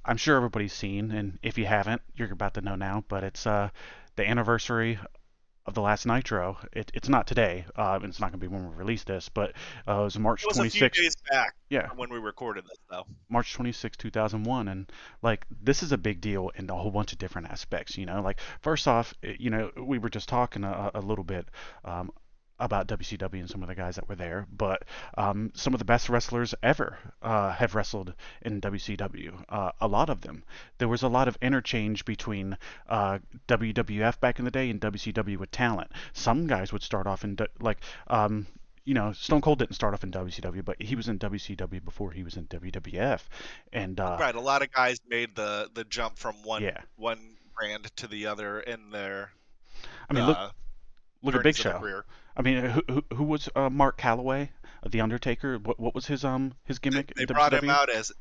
I'm sure everybody's seen, and if you haven't, you're about to know now. But it's the anniversary of the last Nitro. It's not today. And it's not going to be when we release this, but it was It March was a few 26th. days back Yeah, from when we recorded this, though. March 26, 2001. And like this is a big deal in a whole bunch of different aspects. Like first off, we were just talking a little bit. About WCW and some of the guys that were there, but some of the best wrestlers ever have wrestled in WCW. A lot of them. There was a lot of interchange between WWF back in the day and WCW with talent. Some guys would start off in Stone Cold didn't start off in WCW, but he was in WCW before he was in WWF, and Right, a lot of guys made the jump from yeah, one brand to the other in their I mean uh, look at Big journeys of their Show. career. I mean, who was Mark Calloway, the Undertaker? What was his gimmick They in brought him WCW? out as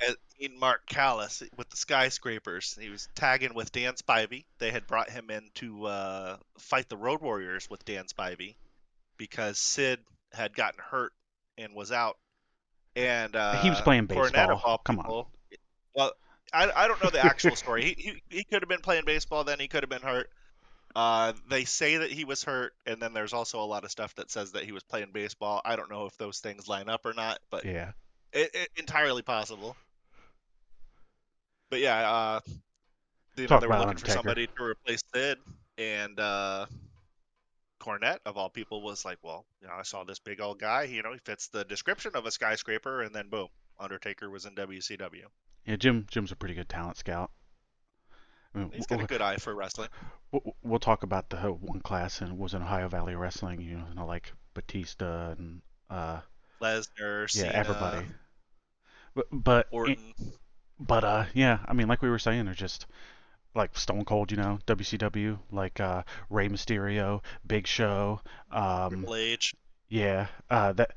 Ian Mark Callis with the skyscrapers. He was tagging with Dan Spivey. They had brought him in to fight the Road Warriors with Dan Spivey because Sid had gotten hurt and was out. And He was playing Cornette, of baseball. all Come on. people, well, I don't know the actual story. He could have been playing baseball then. He could have been hurt. They say that he was hurt, and then there's also a lot of stuff that says that he was playing baseball. I don't know if those things line up or not, but Yeah. it entirely possible. But yeah, Talk they were about looking for Undertaker. somebody to replace Sid, and Cornette, of all people, was like, well, I saw this big old guy. He fits the description of a skyscraper, and then boom, Undertaker was in WCW. Yeah, Jim's a pretty good talent scout. I mean, He's got a good eye for wrestling. we'll talk about the one class and was in Ohio Valley Wrestling. Like Batista and Lesnar, yeah, Cena, everybody. But but Orton. yeah. I mean, like we were saying, they're just like Stone Cold, WCW, like Rey Mysterio, Big Show, um, Triple H, yeah, the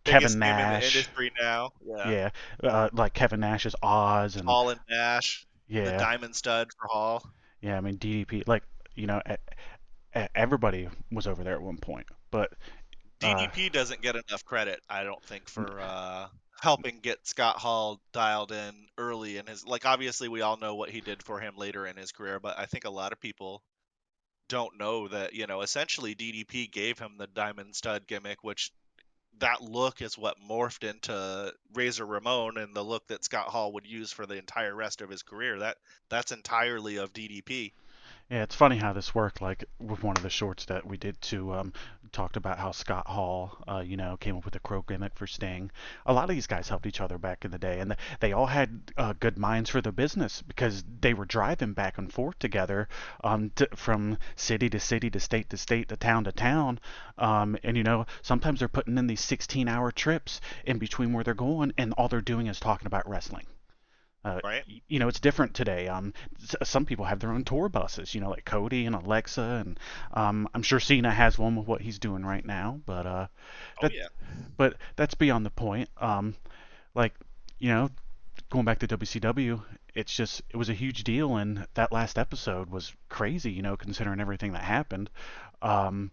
Kevin biggest name in the Nash, industry now. Yeah, yeah, like Kevin Nash's Oz, and Hall and Nash, the yeah, Diamond Stud for Hall. yeah. I mean DDP, like you know, everybody was over there at one point, but uh, DDP doesn't get enough credit, I don't think, for helping get Scott Hall dialed in early in his. Like, obviously, we all know what he did for him later in his career, but I think a lot of people don't know that essentially DDP gave him the Diamond Stud gimmick, which that look is what morphed into Razor Ramon and the look that Scott Hall would use for the entire rest of his career. That's entirely of DDP. Yeah, it's funny how this worked. Like with one of the shorts that we did too, talked about how Scott Hall, came up with the crow gimmick for Sting. A lot of these guys helped each other back in the day, and they all had good minds for the business because they were driving back and forth together, from city to city to state to town, and sometimes they're putting in these 16-hour trips in between where they're going, and all they're doing is talking about wrestling. Right? It's different today. Some people have their own tour buses, like Cody and Alexa, and I'm sure Cena has one with what he's doing right now. But Oh that, yeah. but that's beyond the point. Like, you know, going back to WCW, it was a huge deal, and that last episode was crazy, considering everything that happened. Um,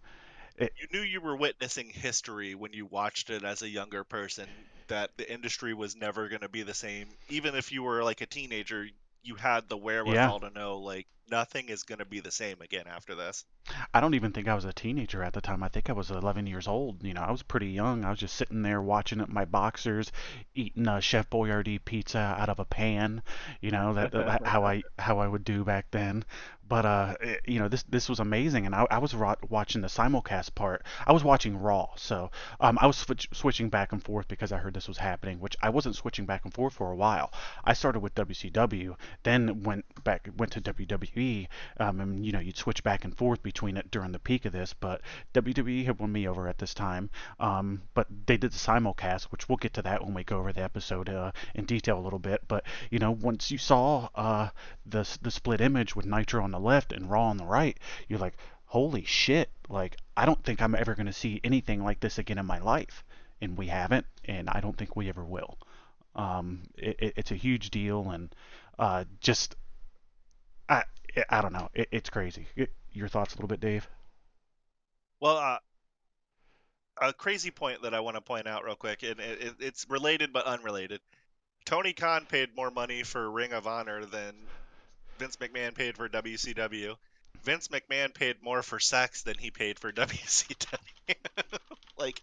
it, You knew you were witnessing history when you watched it as a younger person, that the industry was never going to be the same. Even if you were like a teenager, you had the yeah, wherewithal to know like nothing is going to be the same again after this. I don't even think I was a teenager at the time. I think I was 11 years old. I was pretty young. I was just sitting there watching it in my boxers, eating Chef Boyardee pizza out of a pan. How I would do back then. But this was amazing, and I was watching the simulcast part. I was watching Raw, so I was switching back and forth because I heard this was happening, which I wasn't switching back and forth for a while. I started with WCW, then went to WWE, and you'd switch back and forth between it during the peak of this. But WWE had won me over at this time. But they did the simulcast, which we'll get to that when we go over the episode in detail a little bit. But once you saw the split image with Nitro on the left and Raw on the right, you're like, holy shit! Like I don't think I'm ever going to see anything like this again in my life, and we haven't, and I don't think we ever will. It's a huge deal, and just I I don't know. It's crazy. Your thoughts a little bit, Dave? Well, a crazy point that I want to point out real quick, and it's related but unrelated. Tony Khan paid more money for Ring of Honor than Vince McMahon paid for WCW. Vince McMahon paid more for sex than he paid for WCW. Like,